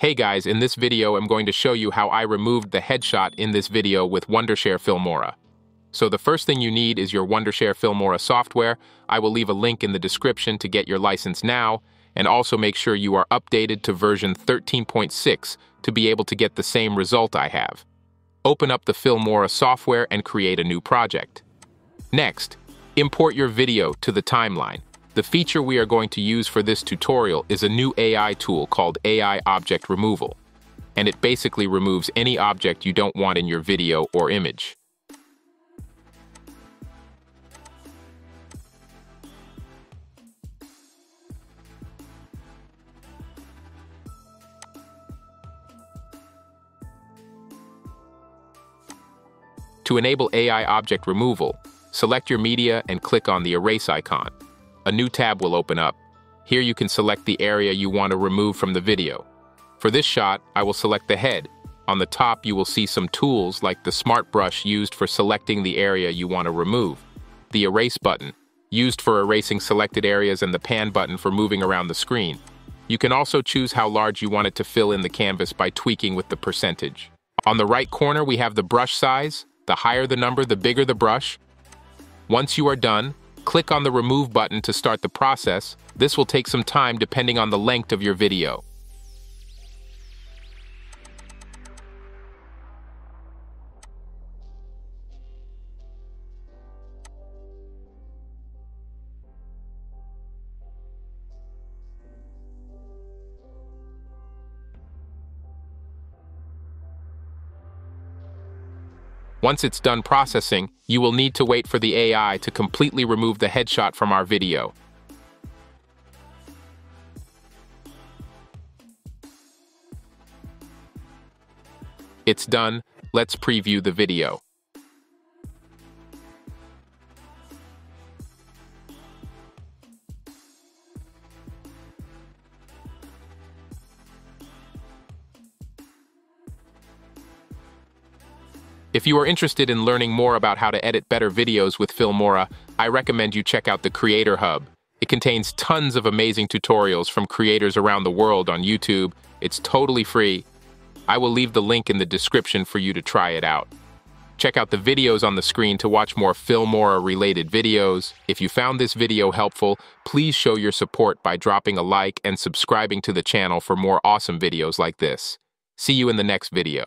Hey guys, in this video I'm going to show you how I removed the headshot in this video with Wondershare Filmora. So the first thing you need is your Wondershare Filmora software. I will leave a link in the description to get your license now, and also make sure you are updated to version 13.6 to be able to get the same result I have. Open up the Filmora software and create a new project. Next, import your video to the timeline. The feature we are going to use for this tutorial is a new AI tool called AI Object Removal, and it basically removes any object you don't want in your video or image. To enable AI Object Removal, select your media and click on the erase icon. A new tab will open up. Here you can select the area you want to remove from the video. For this shot, I will select the head. On the top, you will see some tools like the smart brush used for selecting the area you want to remove, the erase button, used for erasing selected areas, and the pan button for moving around the screen. You can also choose how large you want it to fill in the canvas by tweaking with the percentage. On the right corner, we have the brush size. The higher the number, the bigger the brush. Once you are done, click on the Remove button to start the process. This will take some time depending on the length of your video. Once it's done processing, you will need to wait for the AI to completely remove the headshot from our video. It's done. Let's preview the video. If you are interested in learning more about how to edit better videos with Filmora, I recommend you check out the Creator Hub. It contains tons of amazing tutorials from creators around the world on YouTube. It's totally free. I will leave the link in the description for you to try it out. Check out the videos on the screen to watch more Filmora-related videos. If you found this video helpful, please show your support by dropping a like and subscribing to the channel for more awesome videos like this. See you in the next video.